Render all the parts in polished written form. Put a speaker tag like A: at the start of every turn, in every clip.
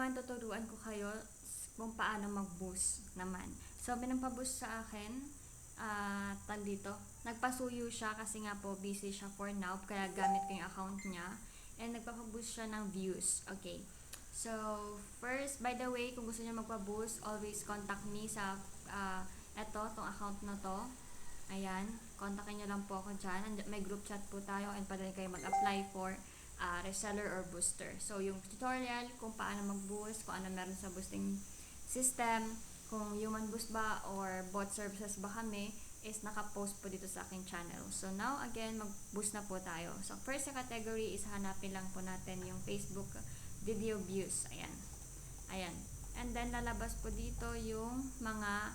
A: naman tuturuan ko kayo kung paano mag-boost naman. So, pinagpa-boost sa akin, dito, nagpasuyo siya kasi nga po busy siya for now, kaya gamit ko yung account niya. And nagpapa-boost siya ng views. Okay. So, first, by the way, kung gusto niyo magpa-boost, always contact me sa, tong account na to. Ayan, kontakin nyo lang po ako dyan. May group chat po tayo and pwede kayo mag-apply for reseller or booster. So, yung tutorial kung paano mag-boost, kung ano meron sa boosting system, kung human boost ba or bot services ba kami, is naka-post po dito sa aking channel. So, now, again, mag-boost na po tayo. So, first sa category is hanapin lang po natin yung Facebook video views. Ayan. Ayan. And then, lalabas po dito yung mga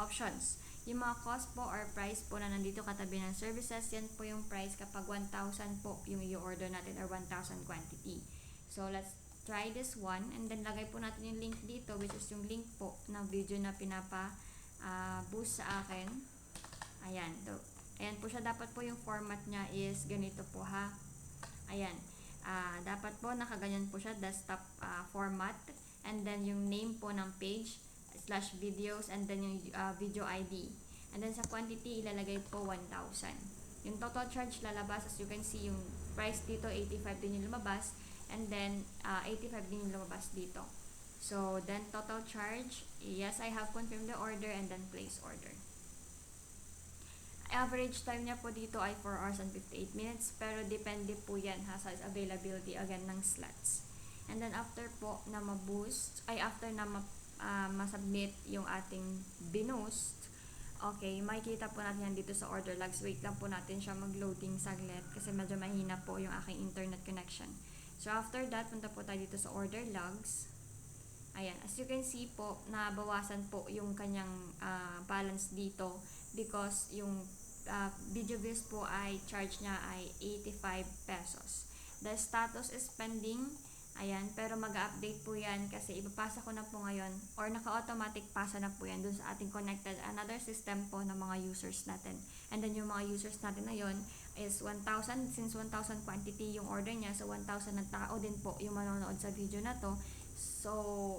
A: options. Yung mga cost po or price po na nandito katabi ng services, yan po yung price kapag 1,000 po yung i-order natin or 1,000 quantity. So, let's try this one. And then, lagay po natin yung link dito, which is yung link po ng video na boost sa akin. Ayan. Ayan po siya. Dapat po yung format niya is ganito po ha. Ayan. Dapat po nakaganyan po siya, desktop format. And then, yung name po ng page, /videos, and then yung video ID. And then sa quantity, ilalagay po 1,000. Yung total charge lalabas, as you can see, yung price dito, 85 din yung lumabas. And then, 85 din yung lumabas dito. So, then total charge, yes, I have confirmed the order and then place order. Average time niya po dito ay 4 hours and 58 minutes. Pero depende po yan ha, sa availability again ng slots. And then after po na ma-boost, after na masubmit yung ating binost, okay, makikita po natin yan dito sa order logs. Wait lang po natin siya mag-loading saglit kasi medyo mahina po yung aking internet connection. So after that, punta po tayo dito sa order logs. Ayan, as you can see po, nabawasan po yung kanyang balance dito because yung video views po ay charge niya ay 85 pesos. The status is pending. Ayan, pero mag-update po yan kasi ipapasa ko na po ngayon or naka-automatic pasa na po yan dun sa ating connected another system po ng mga users natin. And then yung mga users natin na yon is 1,000, since 1,000 quantity yung order niya, so 1,000 na tao din po yung manonood sa video na to. So,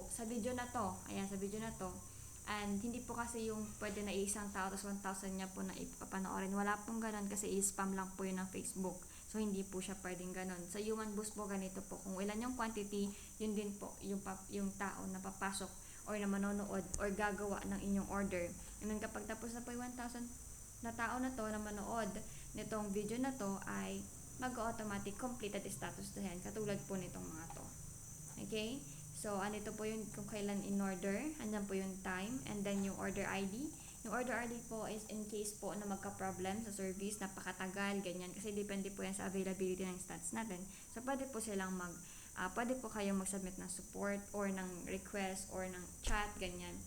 A: sa video na to, ayan, sa video na to, and hindi po kasi yung pwede na isang tao tapos 1,000 niya po na ipapanoorin. Wala pong ganun kasi i-spam lang po yun ng Facebook. So, hindi po siya pwedeng ganun. Sa human boost po, ganito po. Kung ilan yung quantity, yun din po yung tao na papasok or na manonood or gagawa ng inyong order. And then, kapag tapos na po yung 1,000 na tao na to na manood nitong video na to, ay mag-automatic completed status na yan. Katulad po nitong mga to. Okay? So, anito po yung kung kailan in order. Andyan po yung time. And then, yung order ID. Yung order ID po is in case po na magka-problem sa service, napakatagal, ganyan. Kasi depende po yan sa availability ng stats natin. So, pwede po silang pwede po kayong mag-submit ng support or ng request or ng chat, ganyan.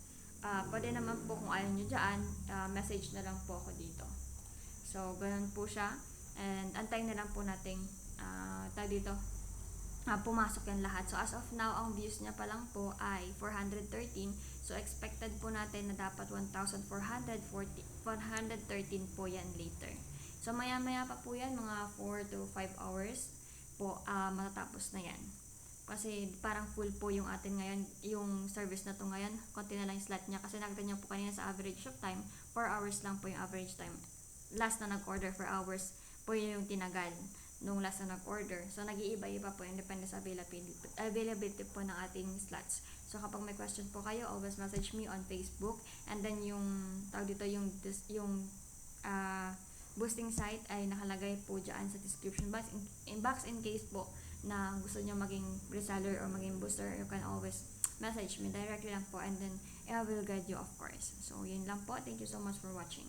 A: Pwede naman po kung ayaw nyo dyan, message na lang po ako dito. So, ganun po siya. And antayin na lang po nating pumasok yan lahat. So, as of now, ang views niya pa lang po ay 413. So, expected po natin na dapat 1,413 po yan later. So, maya-maya pa po yan, mga 4 to 5 hours po matatapos na yan. Kasi parang full po yung atin ngayon, yung service na to ngayon. Konti na lang yung slot niya. Kasi nakita niyo po kanina sa average of time, 4 hours lang po yung average time. Last na nag-order 4 hours po yung tinagal nung last na nag-order. So, nag-iiba-iba po yung depende sa availability po ng ating slots. So, kapag may question po kayo, always message me on Facebook. And then, yung boosting site ay nakalagay po dyan sa description box. In case po na gusto nyo maging reseller or maging booster, you can always message me directly lang po and then I will guide you of course. So, yun lang po. Thank you so much for watching.